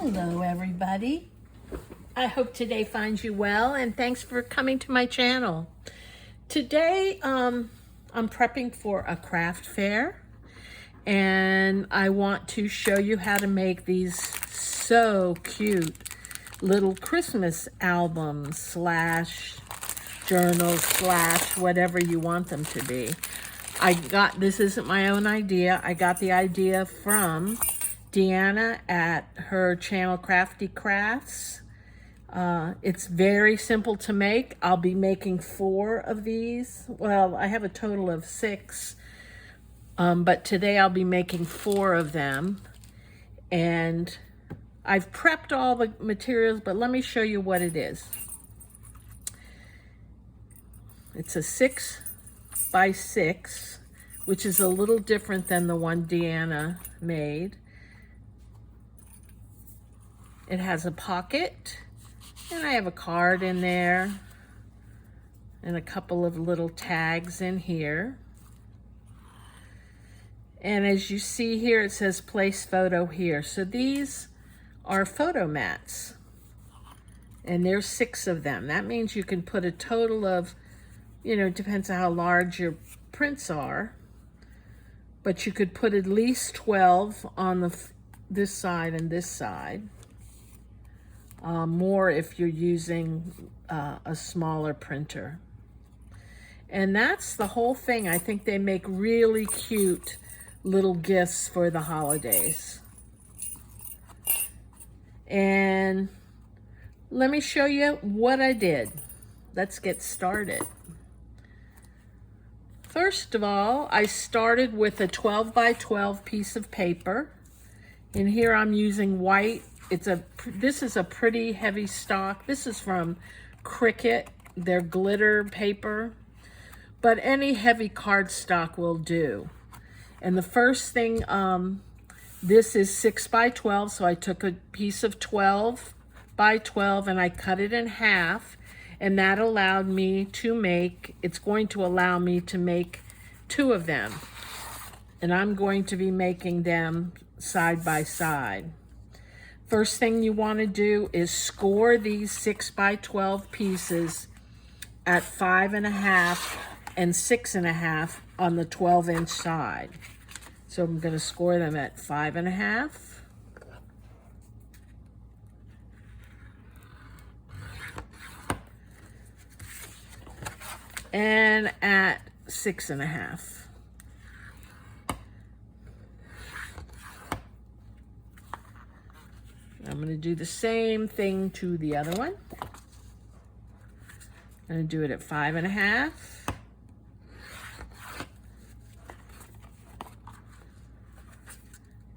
Hello everybody. I hope today finds you well and thanks for coming to my channel. Today I'm prepping for a craft fair and I want to show you how to make these so cute little Christmas albums slash journals slash whatever you want them to be. This isn't my own idea. I got the idea from Deanna at her channel Crafty Crafts. It's very simple to make. I'll be making 4 of these. Well, I have a total of 6, but today I'll be making 4 of them. And I've prepped all the materials, but let me show you what it is. It's a 6 by 6, which is a little different than the one Deanna made. It has a pocket, and I have a card in there, and a couple of little tags in here. And as you see here, it says place photo here. So these are photo mats, and there's 6 of them. That means you can put a total of, depends on how large your prints are, but you could put at least 12 on this side and this side. More if you're using a smaller printer. And that's the whole thing. I think they make really cute little gifts for the holidays. And let me show you what I did. Let's get started. First of all, I started with a 12 by 12 piece of paper. And here I'm using white. This is a pretty heavy stock. This is from Cricut, their glitter paper, but any heavy cardstock will do. And the first thing, this is 6 by 12, so I took a piece of 12 by 12 and I cut it in half, and that allowed me to make, it's going to allow me to make 2 of them. And I'm going to be making them side by side. First thing you want to do is score these 6 by 12 pieces at 5.5 and 6.5 on the 12-inch side. So I'm going to score them at 5.5 and at 6.5. I'm going to do the same thing to the other one. I'm going to do it at 5.5.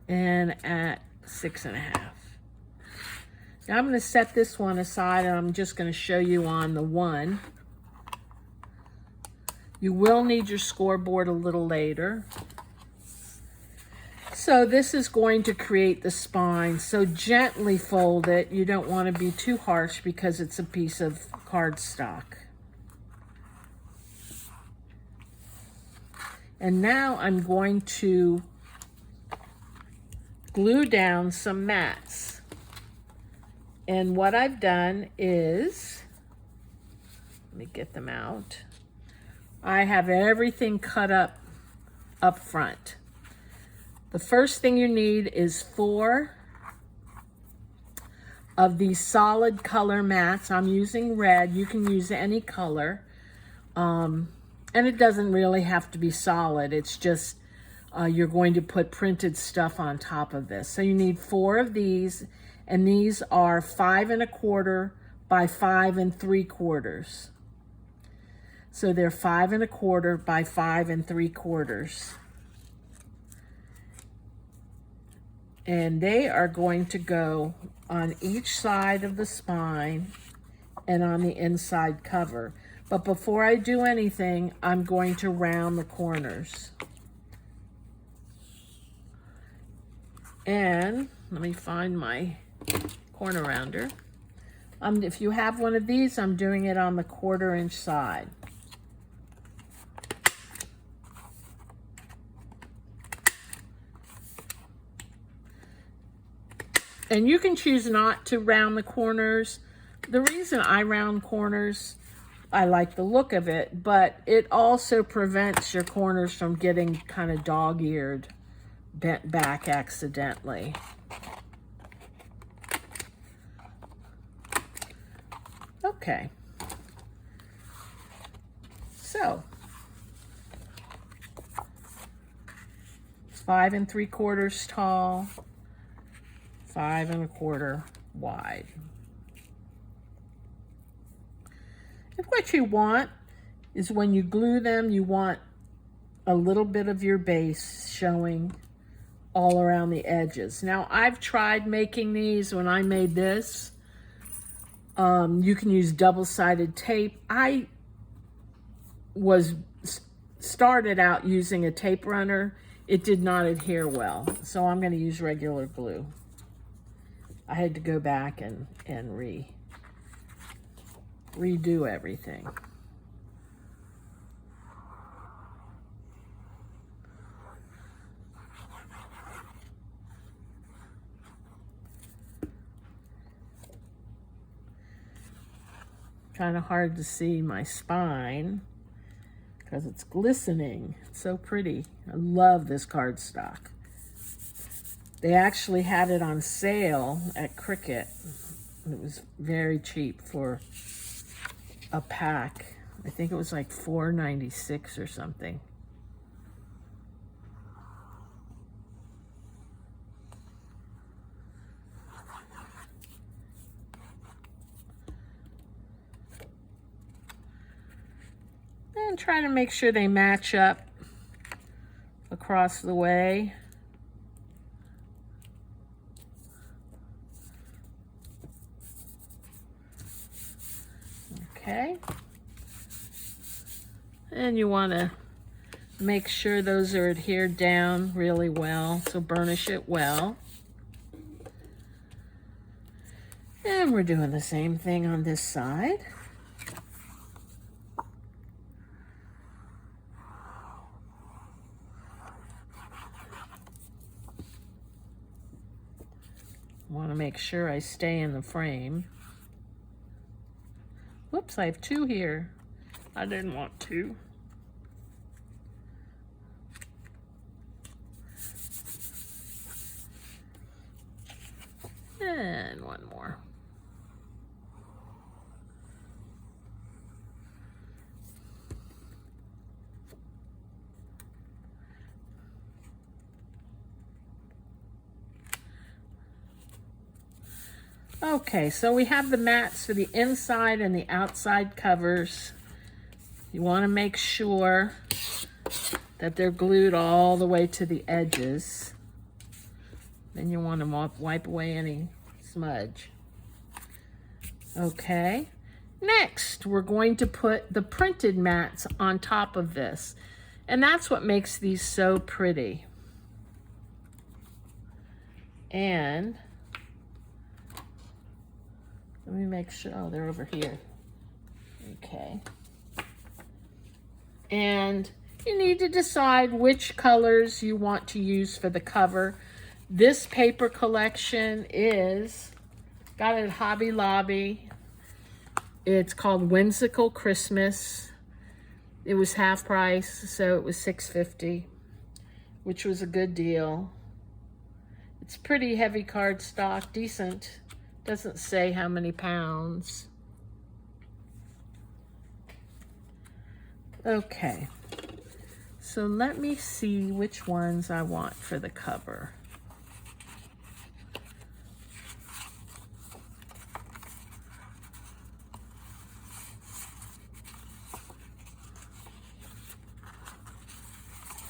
And at 6.5. Now I'm going to set this one aside and I'm just going to show you on the one. You will need your scoreboard a little later. So this is going to create the spine. So gently fold it. You don't want to be too harsh because it's a piece of cardstock. And now I'm going to glue down some mats. And what I've done is, let me get them out. I have everything cut up front. The first thing you need is 4 of these solid color mats. I'm using red. You can use any color. And it doesn't really have to be solid. It's just you're going to put printed stuff on top of this. So you need 4 of these, and these are 5.25 by 5.75. So they're 5.25 by 5.75. And they are going to go on each side of the spine and on the inside cover. But before I do anything, I'm going to round the corners. And let me find my corner rounder. If you have one of these, I'm doing it on the 1/4 inch side. And you can choose not to round the corners. The reason I round corners, I like the look of it, but it also prevents your corners from getting kind of dog-eared, bent back accidentally. Okay. So, it's 5 3/4 tall, 5 1/4 wide. And what you want is when you glue them, you want a little bit of your base showing all around the edges. Now, I've tried making these. When I made this, you can use double-sided tape. I started out using a tape runner. It did not adhere well, so I'm going to use regular glue. I had to go back and redo everything. Kind of hard to see my spine because it's glistening. It's so pretty. I love this cardstock. They actually had it on sale at Cricket. It was very cheap for a pack. I think it was like $4.96 or something. And try to make sure they match up across the way. Okay. And you want to make sure those are adhered down really well, so burnish it well. And we're doing the same thing on this side. Want to make sure I stay in the frame. Whoops, I have 2 here. I didn't want 2. And 1 more. Okay, so we have the mats for the inside and the outside covers. You want to make sure that they're glued all the way to the edges. Then you want to wipe away any smudge. Okay, next we're going to put the printed mats on top of this. And that's what makes these so pretty. And let me make sure, oh, they're over here. Okay. And you need to decide which colors you want to use for the cover. This paper collection is, got it at Hobby Lobby. It's called Whimsical Christmas. It was half price, so it was $6.50, which was a good deal. It's pretty heavy cardstock, decent. Doesn't say how many pounds. Okay, so let me see which ones I want for the cover.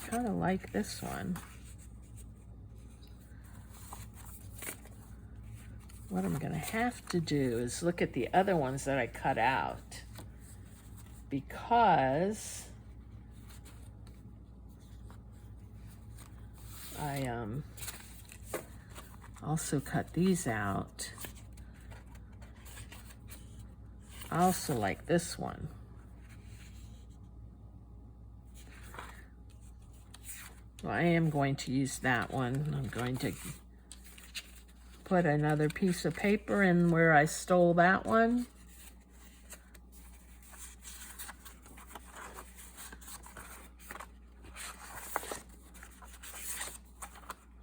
Kind of like this one. What I'm going to have to do is look at the other ones that I cut out, because I also cut these out. I also like this one. Well, I am going to use that one. I'm going to put another piece of paper in where I stole that one.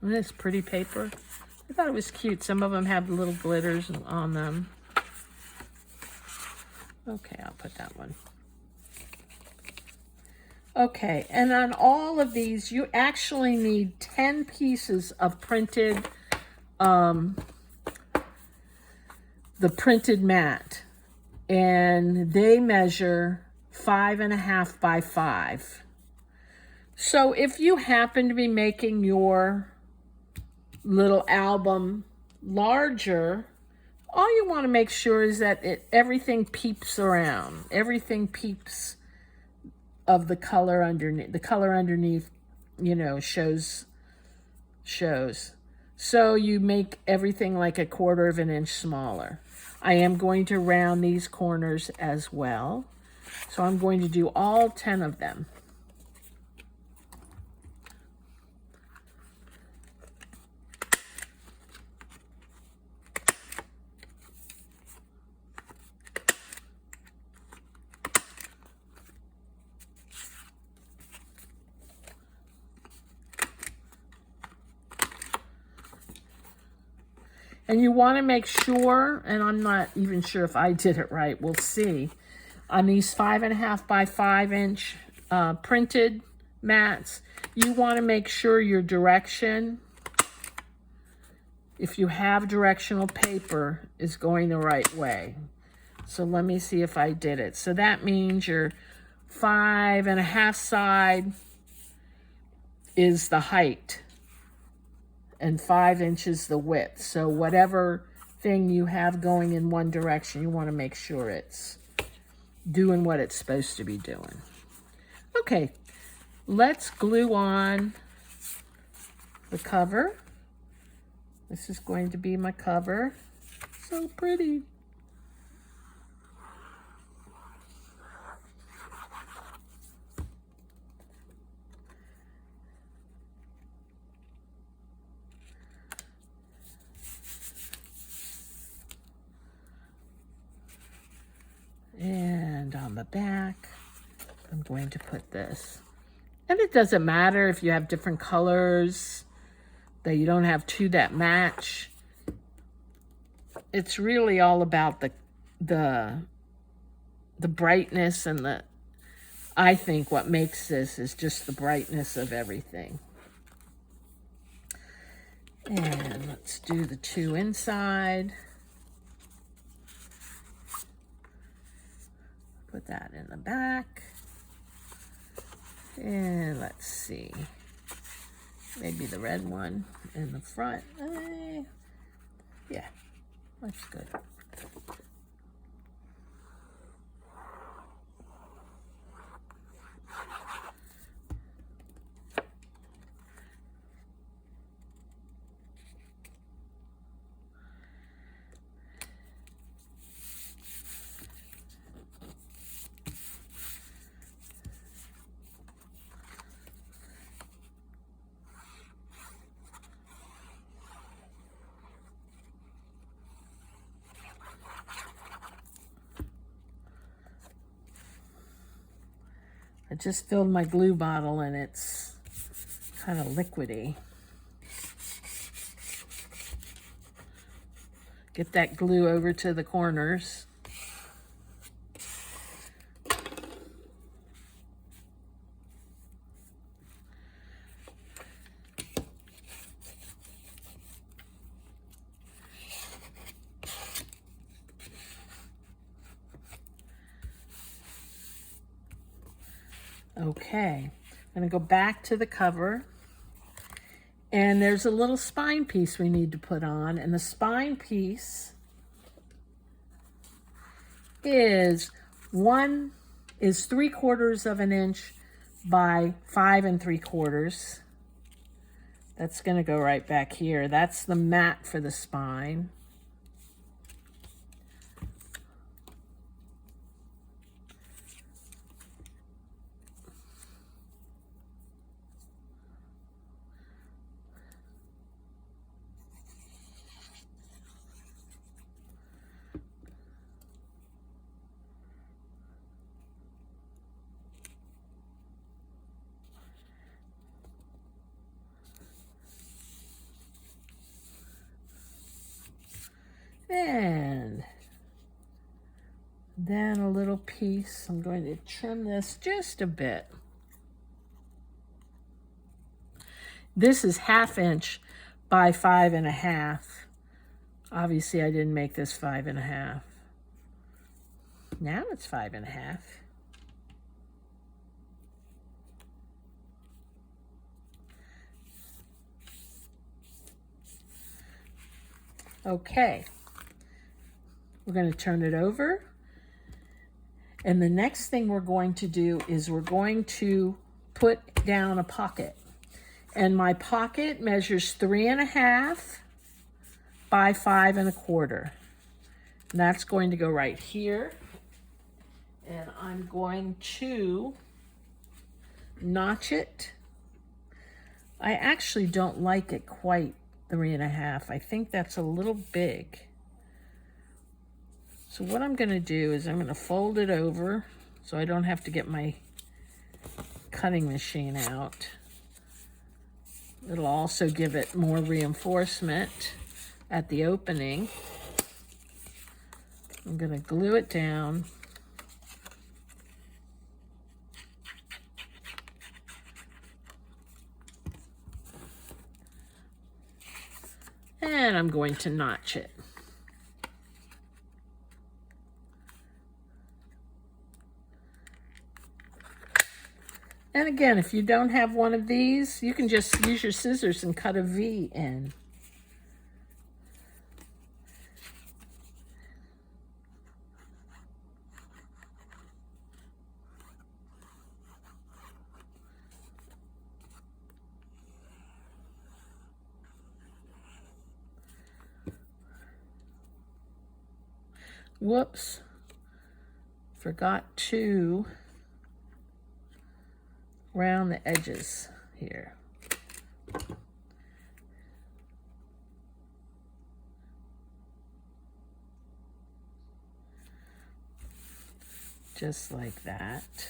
Isn't this pretty paper? I thought it was cute. Some of them have little glitters on them. Okay, I'll put that one. Okay, and on all of these, you actually need 10 pieces of printed, the printed mat. And they measure 5.5 by 5. So if you happen to be making your little album larger, all you want to make sure is that everything peeps around. Everything peeps of the color underneath. The color underneath, you know, shows. So you make everything like 1/4 of an inch smaller. I am going to round these corners as well. So I'm going to do all 10 of them. And you want to make sure, and I'm not even sure if I did it right, we'll see. On these 5.5 by 5 inch printed mats, you want to make sure your direction, if you have directional paper, is going the right way. So let me see if I did it. So that means your 5.5 side is the height, and 5 inches the width. So whatever thing you have going in one direction, you want to make sure it's doing what it's supposed to be doing. Okay, let's glue on the cover. This is going to be my cover. So pretty. And on the back, I'm going to put this. And it doesn't matter if you have different colors, that you don't have two that match. It's really all about the brightness, and I think what makes this is just the brightness of everything. And let's do the 2 inside. Put that in the back. And let's see. Maybe the red one in the front. Yeah, that's good. I just filled my glue bottle and it's kind of liquidy. Get that glue over to the corners. Okay, I'm going to go back to the cover, and there's a little spine piece we need to put on, and the spine piece is 3/4 of an inch by 5 3/4. That's going to go right back here. That's the mat for the spine. And then a little piece. I'm going to trim this just a bit. This is 1/2 inch by 5.5. Obviously, I didn't make this 5.5. Now it's 5.5. Okay. We're going to turn it over. And the next thing we're going to do is we're going to put down a pocket. And my pocket measures 3.5 by 5.25. And that's going to go right here. And I'm going to notch it. I actually don't like it quite 3.5. I think that's a little big. So what I'm going to do is I'm going to fold it over so I don't have to get my cutting machine out. It'll also give it more reinforcement at the opening. I'm going to glue it down. And I'm going to notch it. And again, if you don't have one of these, you can just use your scissors and cut a V in. Whoops, forgot to round the edges here. Just like that.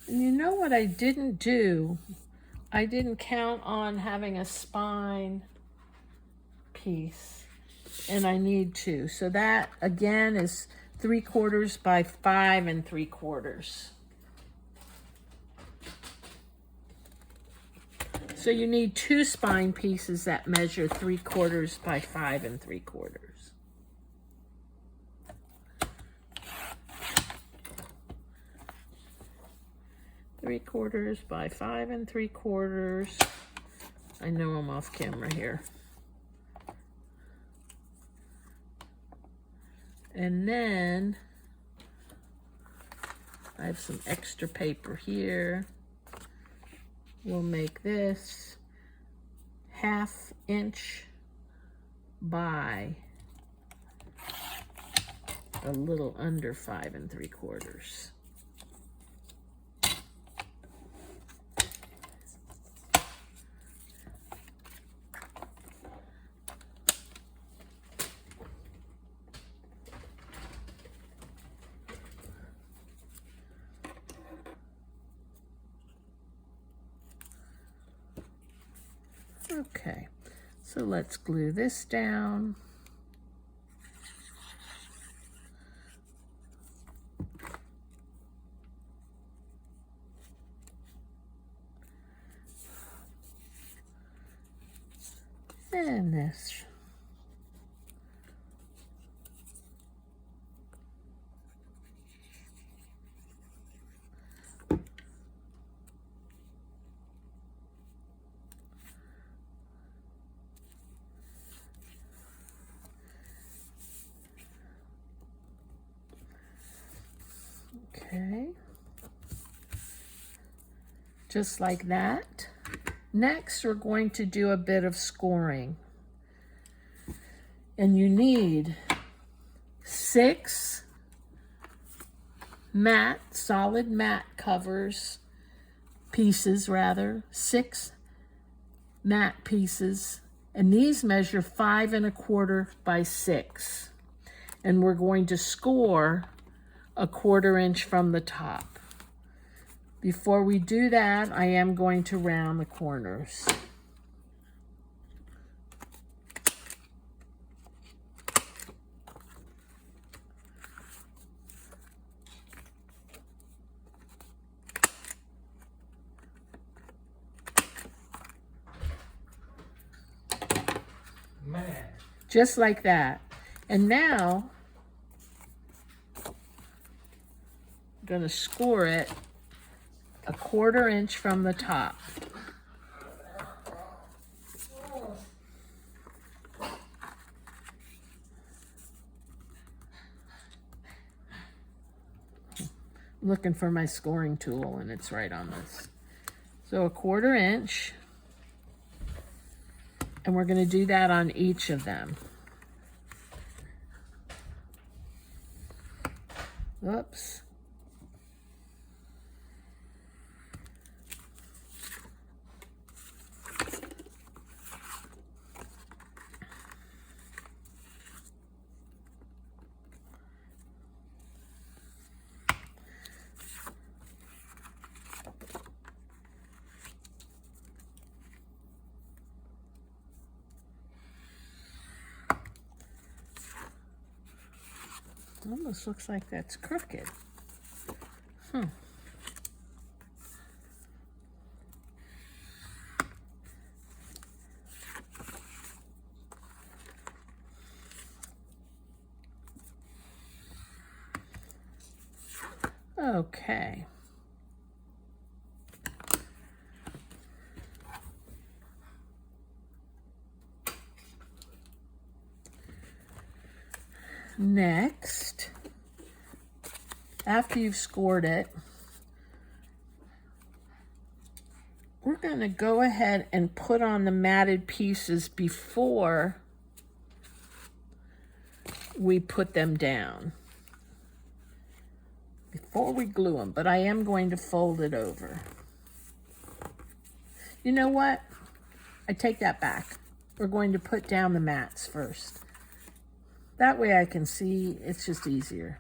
And you know what I didn't do? I didn't count on having a spine piece, and I need to. So that, again, is 3/4 by 5 3/4. So you need 2 spine pieces that measure 3/4 by 5 3/4. Three-quarters by 5 3/4. I know I'm off camera here. And then I have some extra paper here. We'll make this 1/2 inch by a little under 5 3/4. Okay, so let's glue this down. And this. Okay, just like that. Next, we're going to do a bit of scoring. And you need 6 matte, solid matte covers, pieces rather, 6 matte pieces. And these measure 5 1/4 by 6. And we're going to score 1/4 inch from the top. Before we do that, I am going to round the corners. Just like that. And now, I'm going to score it 1/4 inch from the top. I'm looking for my scoring tool and it's right on this. So 1/4 inch. And we're going to do that on each of them. Oops. Almost looks like that's crooked. Okay. Next, after you've scored it, we're going to go ahead and put on the matted pieces before we put them down. Before we glue them, but I am going to fold it over. You know what? I take that back. We're going to put down the mats first. That way I can see, it's just easier.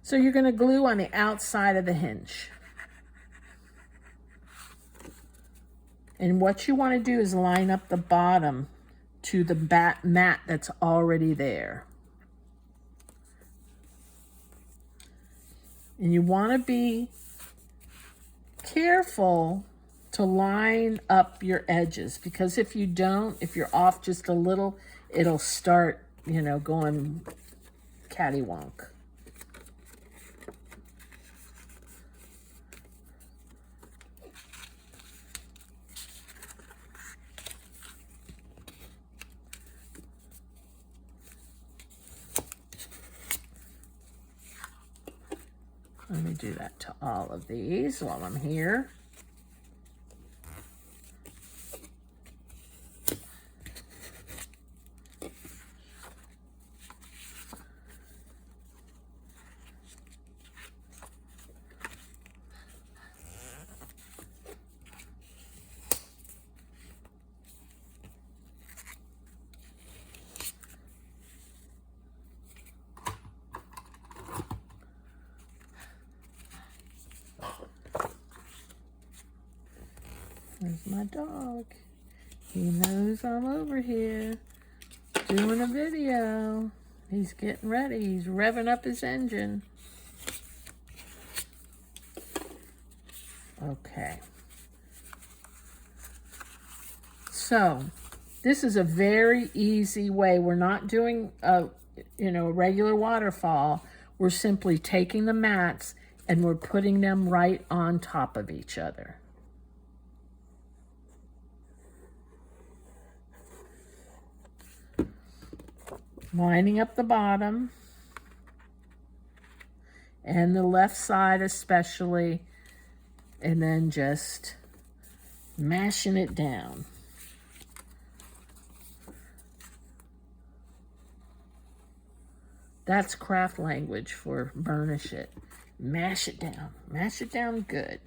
So you're going to glue on the outside of the hinge. And what you want to do is line up the bottom to the mat that's already there. And you want to be careful to line up your edges, because if you don't, if you're off just a little, it'll start, you know, going cattywonk. Let me do that to all of these while I'm here. There's my dog. He knows I'm over here doing a video. He's getting ready. He's revving up his engine. Okay. So this is a very easy way. We're not doing a regular waterfall. We're simply taking the mats and we're putting them right on top of each other. Lining up the bottom and the left side especially, and then just mashing it down. That's craft language for burnish it. Mash it down. Mash it down good.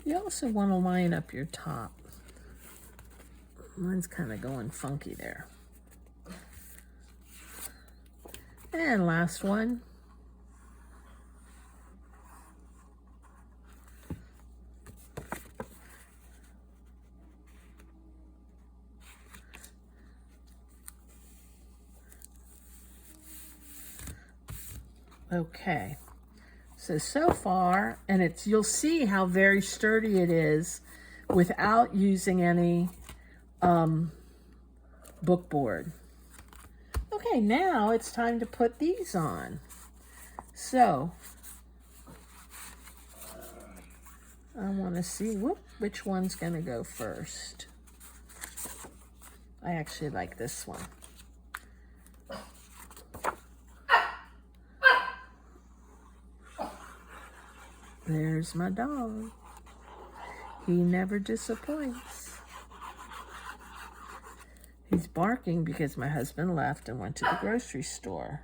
You also want to line up your top. Mine's kind of going funky there. And last one. Okay, so far, and you'll see how very sturdy it is without using any book board. Okay, now it's time to put these on. So, I want to see which one's going to go first. I actually like this one. There's my dog. He never disappoints. He's barking because my husband left and went to the grocery store.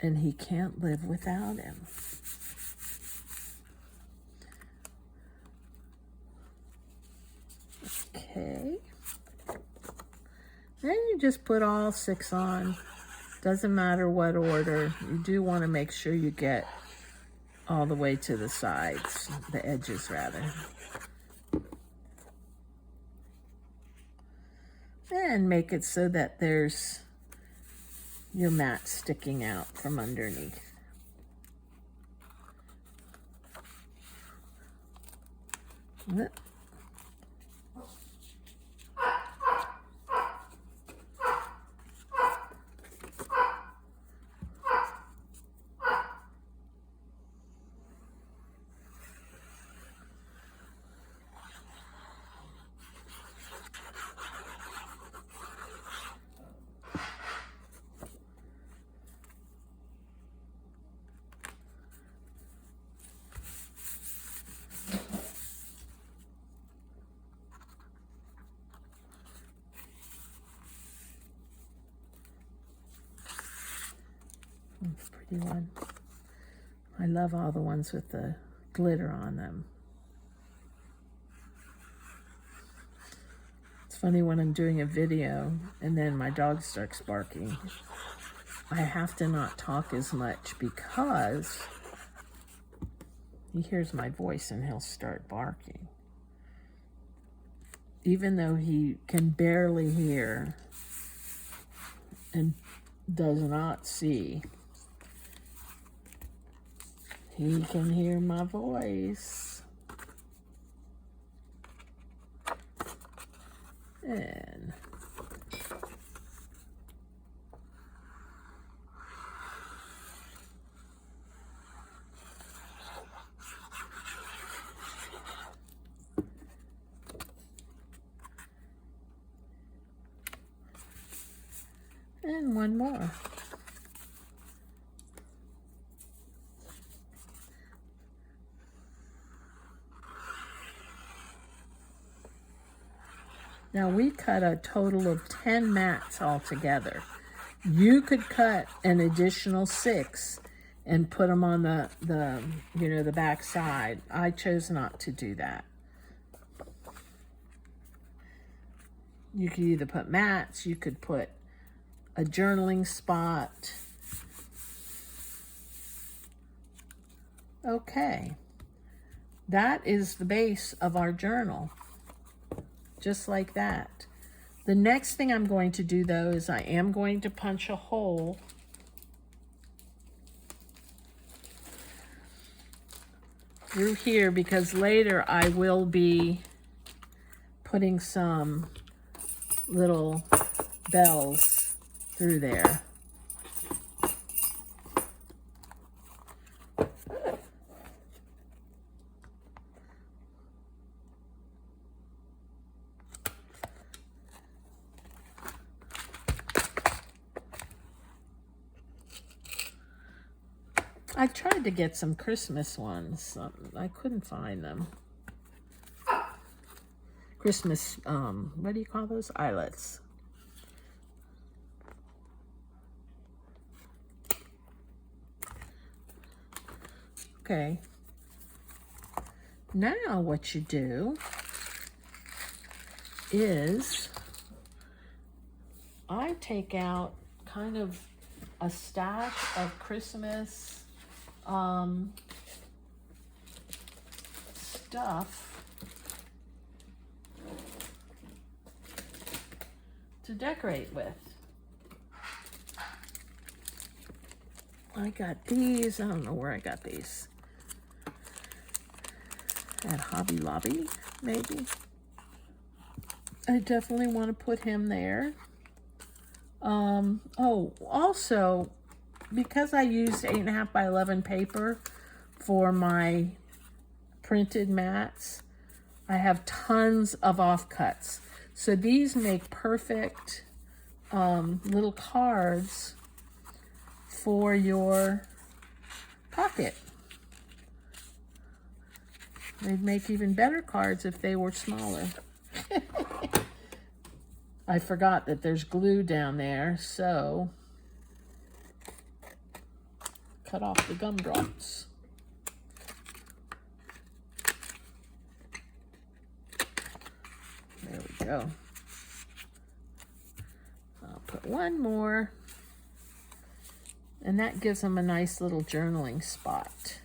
And he can't live without him. Okay. Then you just put all 6 on. Doesn't matter what order. You do want to make sure you get all the way to the sides, the edges rather. And make it so that there's your mat sticking out from underneath. That's a pretty one. I love all the ones with the glitter on them. It's funny when I'm doing a video and then my dog starts barking. I have to not talk as much because he hears my voice and he'll start barking. Even though he can barely hear and does not see, he can hear my voice. And one more. Now we cut a total of 10 mats altogether. You could cut an additional 6 and put them on the back side. I chose not to do that. You could either put mats, you could put a journaling spot. Okay, that is the base of our journal. Just like that. The next thing I'm going to do though is I am going to punch a hole through here because later I will be putting some little bells through there. I tried to get some Christmas ones. I couldn't find them. Christmas, what do you call those? Eyelets. Okay. Now what you do is I take out kind of a stash of Christmas stuff to decorate with. I got these, I don't know where I got these. At Hobby Lobby, maybe. I definitely want to put him there. Oh, also, because I used 8.5 by 11 paper for my printed mats, I have tons of offcuts. So these make perfect little cards for your pocket. They'd make even better cards if they were smaller. I forgot that there's glue down there, so cut off the gumdrops. There we go. I'll put one more, and that gives them a nice little journaling spot.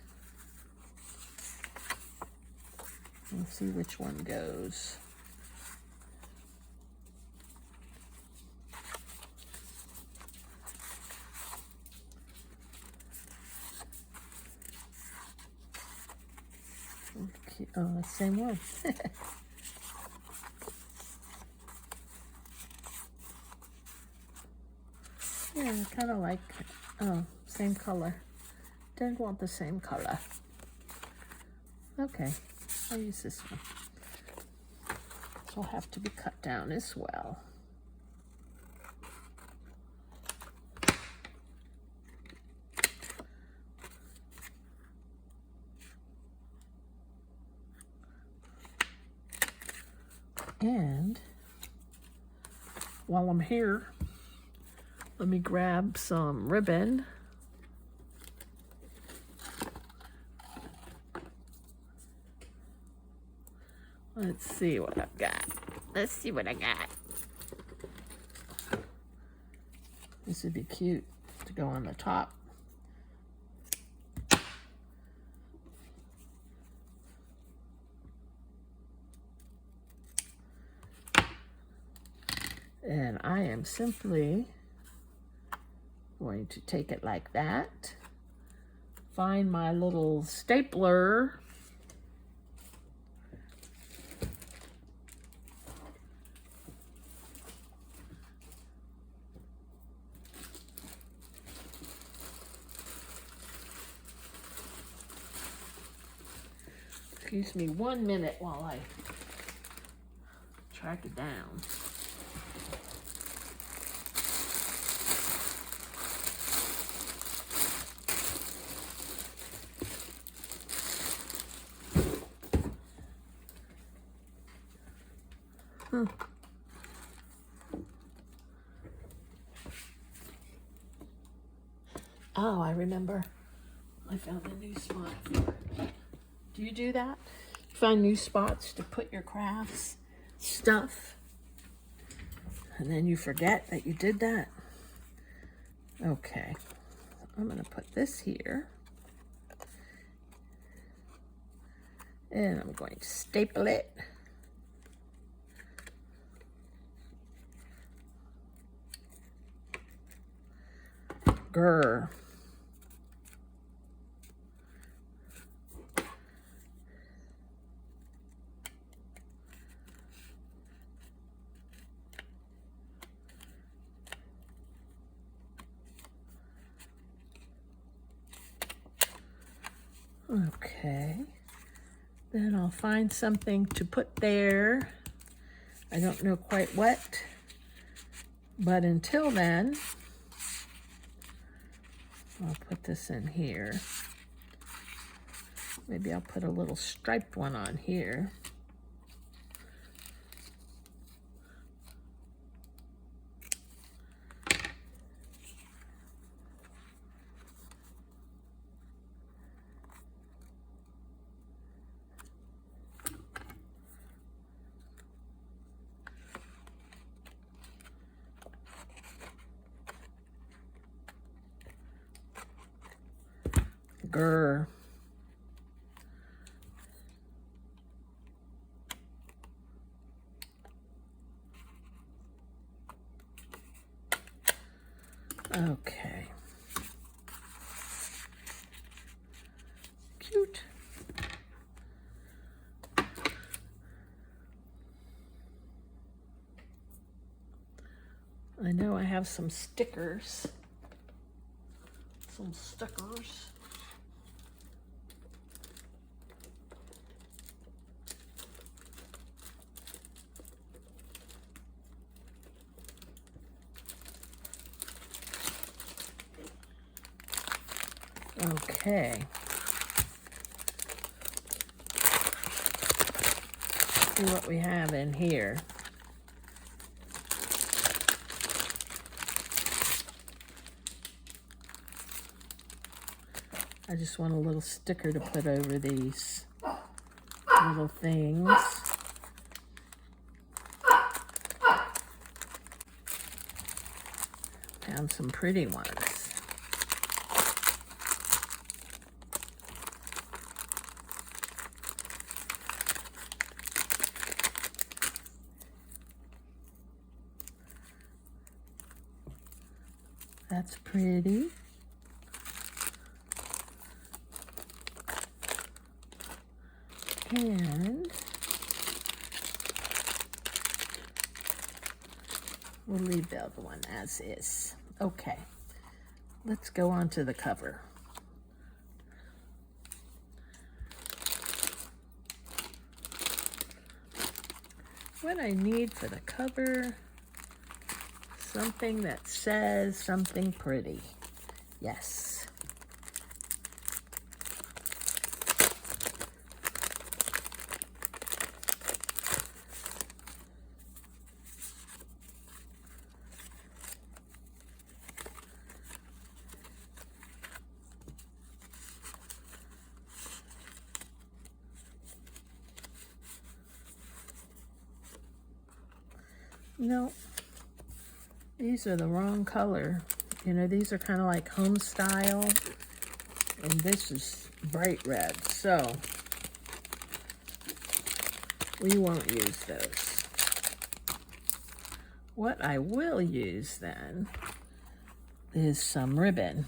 Let's see which one goes. Okay. Oh, the same one. Yeah, kind of like, oh, same color. Didn't want the same color. Okay, I'll use this one. This will have to be cut down as well. And while I'm here, let me grab some ribbon. Let's see what I've got. Let's see what I got. This would be cute to go on the top. And I am simply going to take it like that. Find my little stapler. Excuse me 1 minute while I track it down. Oh, I remember. I found a new spot for it. Do you do that? You find new spots to put your crafts stuff, and then you forget that you did that? Okay, I'm gonna put this here, and I'm going to staple it. Grr. Okay, then I'll find something to put there. I don't know quite what, but until then, I'll put this in here. Maybe I'll put a little striped one on here. Grr. Okay. Cute. I know I have some stickers. Some stickers. Okay. See what we have in here. I just want a little sticker to put over these little things. Found some pretty ones. That's pretty. And we'll leave the other one as is. Okay, let's go on to the cover. What I need for the cover, something that says something pretty. Yes. No, these are the wrong color. You know, these are kind of like home style, and this is bright red, so we won't use those. What I will use then is some ribbon.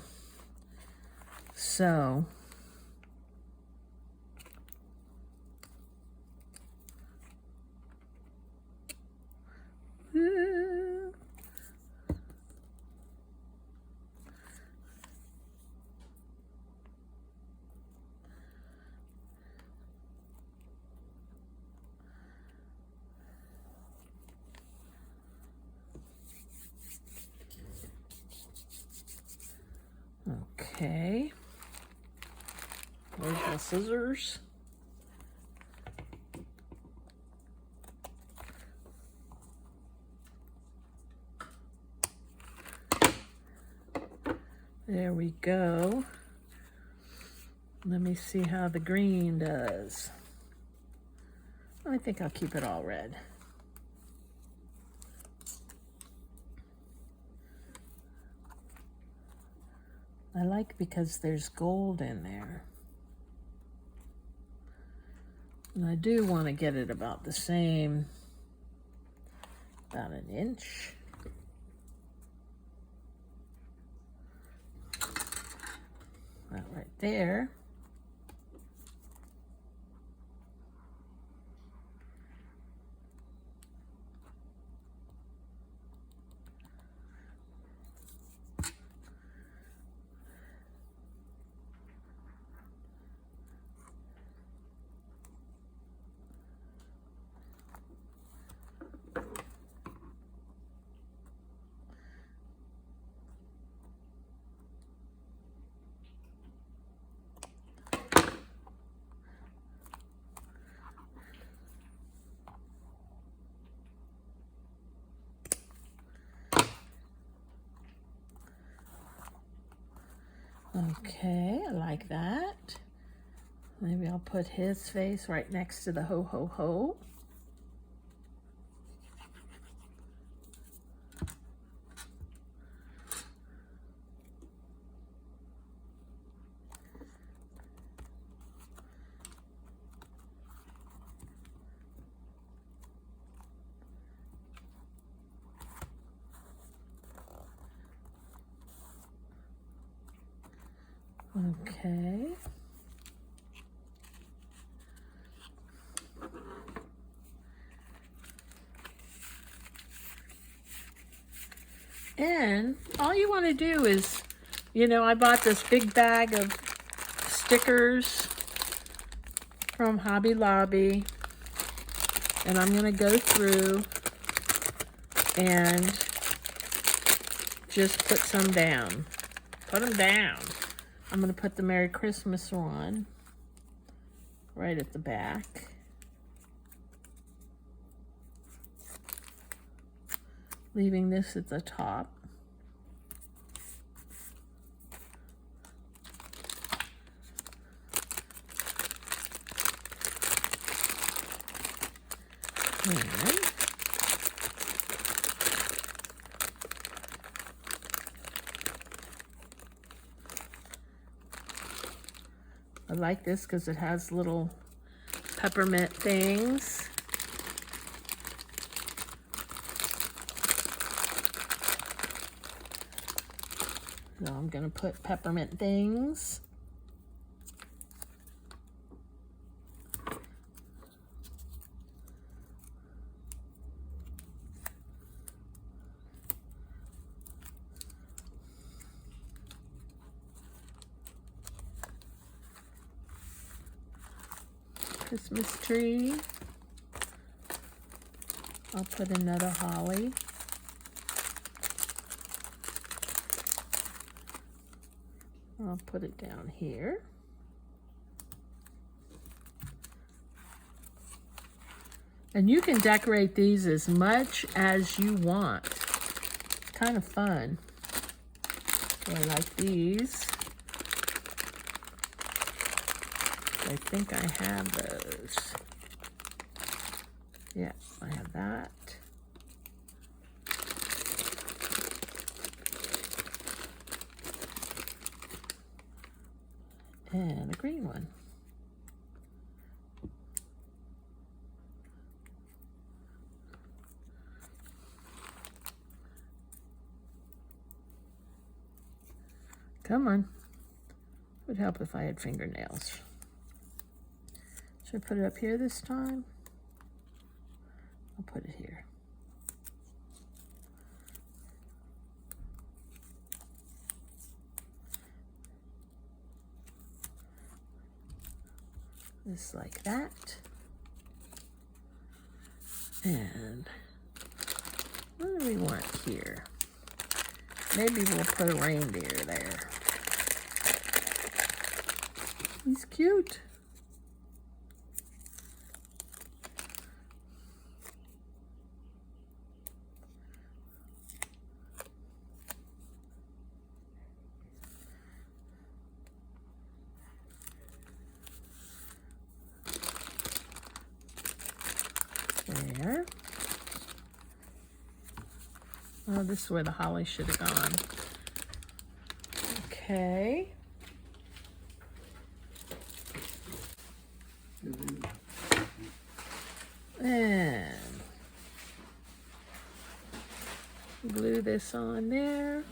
So okay, where's my scissors? There we go. Let me see how the green does. I think I'll keep it all red. I like because there's gold in there. And I do want to get it about the same, about an inch. That right there. Okay, I like that. Maybe I'll put his face right next to the ho ho ho. Okay. And all you want to do is, you know, I bought this big bag of stickers from Hobby Lobby, and I'm going to go through and just put some down. Put them down. I'm going to put the Merry Christmas one right at the back. Leaving this at the top. And I like this because it has little peppermint things. So I'm going to put peppermint things. Christmas tree. I'll put another holly. I'll put it down here. And you can decorate these as much as you want. It's kind of fun. So I like these. I think I have those. Yeah, I have that. And a green one. Come on. It would help if I had fingernails. Should I put it up here this time? I'll put it here. Just like that. And what do we want here? Maybe we'll put a reindeer there. He's cute. There. Oh, this is where the holly should have gone. Okay. And glue this on there.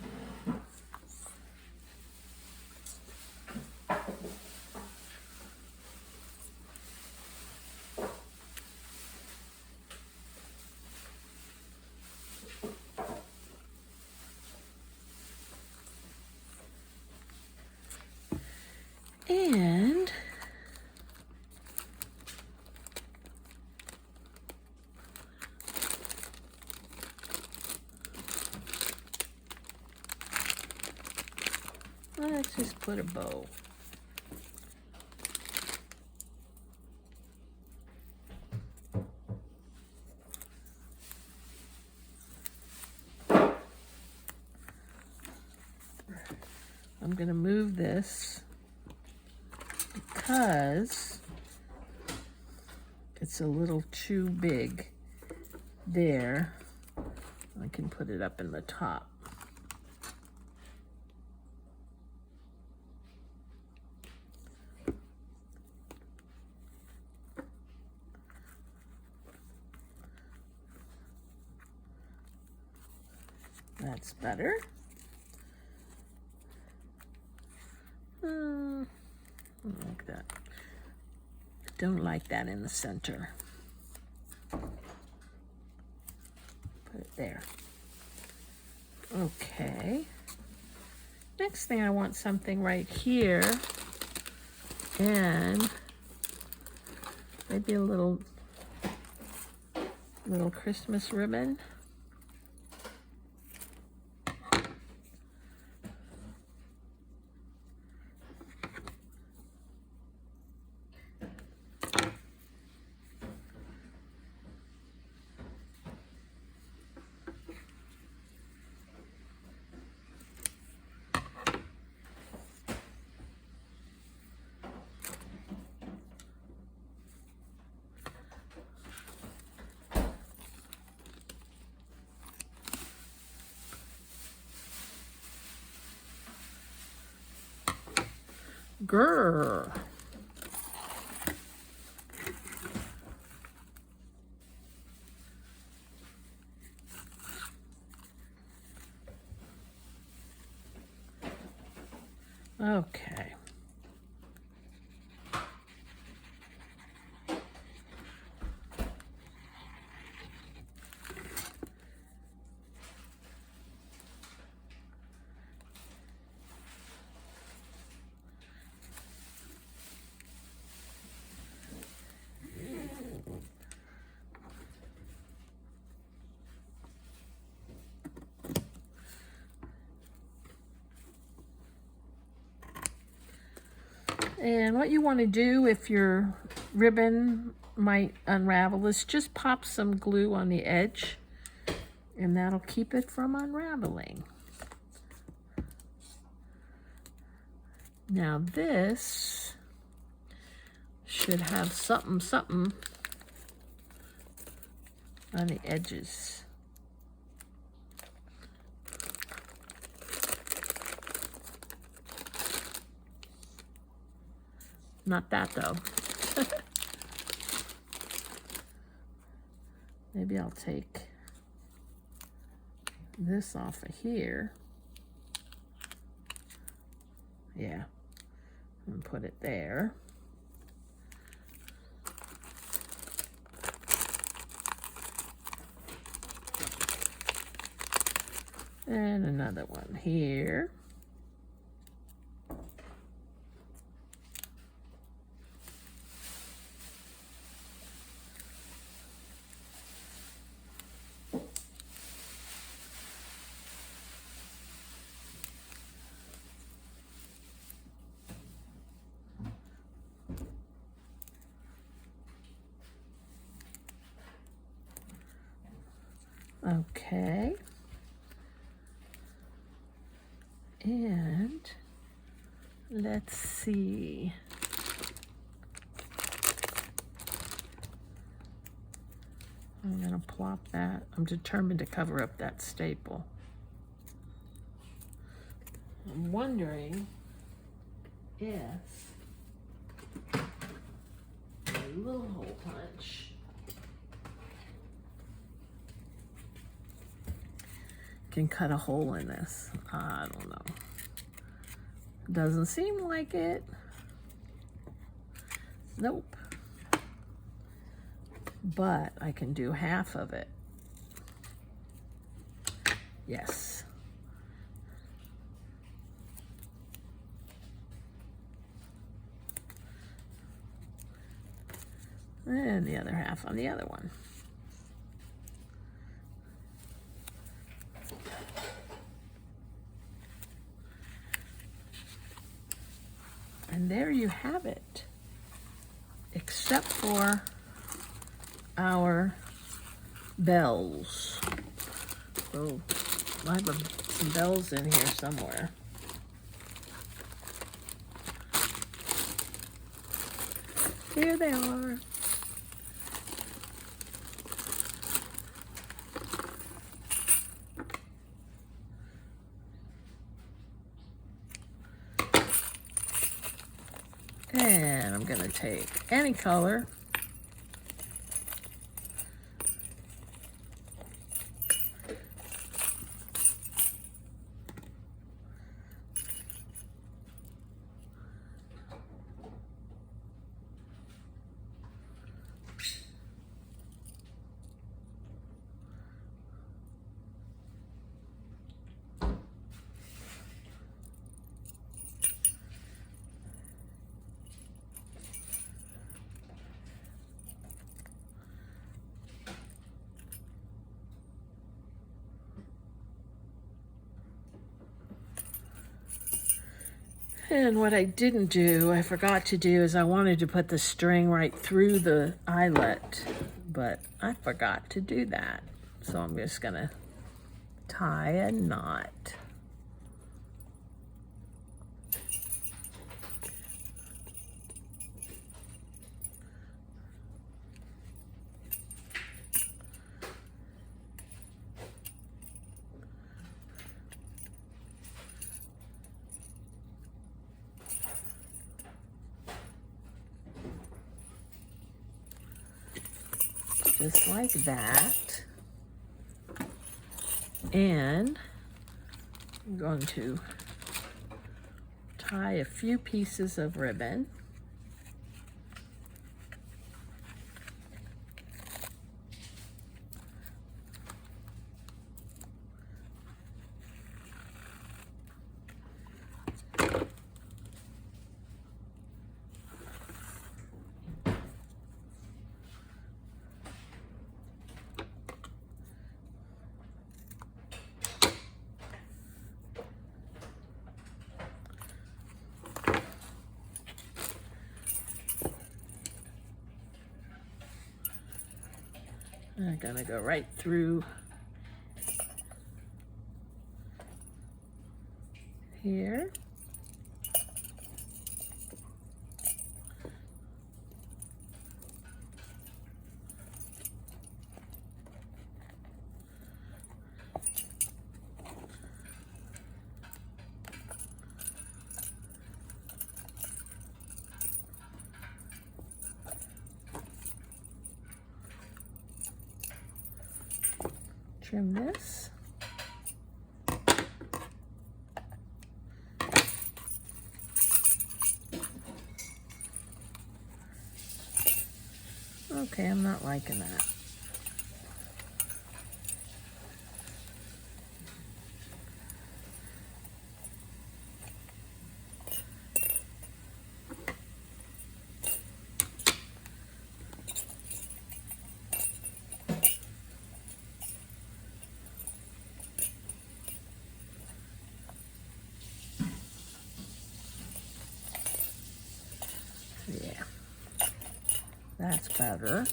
And let's just put a bow. I'm going to move this because it's a little too big there. I can put it up in the top. That's better. that. Don't like that in the center. Put it there. Okay. Next thing, I want something right here, and maybe a little Christmas ribbon. Grrr. Okay. And what you want to do if your ribbon might unravel is just pop some glue on the edge, and that'll keep it from unraveling. Now this should have something on the edges. Not that though. Maybe I'll take this off of here. Yeah, and put it there. And another one here. Okay. And let's see. I'm going to plop that. I'm determined to cover up that staple. I'm wondering if a little hole punch can cut a hole in this. I don't know. Doesn't seem like it. Nope. But I can do half of it. Yes. And the other half on the other one. And there you have it, except for our bells. So I have some bells in here somewhere. Here they are. And I'm gonna take any color. And what I didn't do, I forgot to do, is I wanted to put the string right through the eyelet, but I forgot to do that. So I'm just gonna tie a knot. Just like that. And I'm going to tie a few pieces of ribbon. I'm gonna go right through here. Trim this. Okay, I'm not liking that. Yeah, that's better.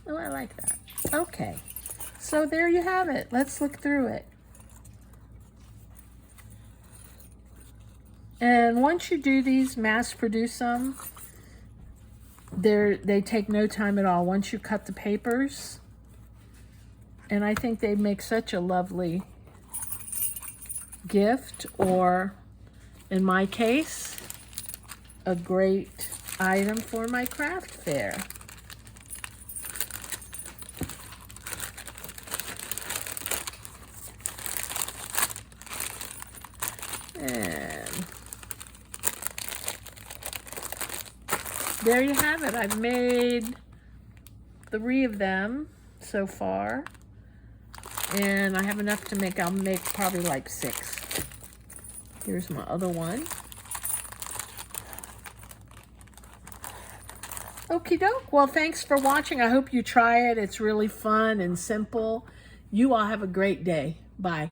Oh, I like that. Okay, so there you have it. Let's look through it. And once you do these, mass produce them, they take no time at all. Once you cut the papers, and I think they make such a lovely gift, or in my case, a great item for my craft fair. And there you have it. I've made 3 of them so far, and I have enough to make, I'll make probably like 6. Here's my other one. Okie doke. Well, thanks for watching. I hope you try it. It's really fun and simple. You all have a great day. Bye.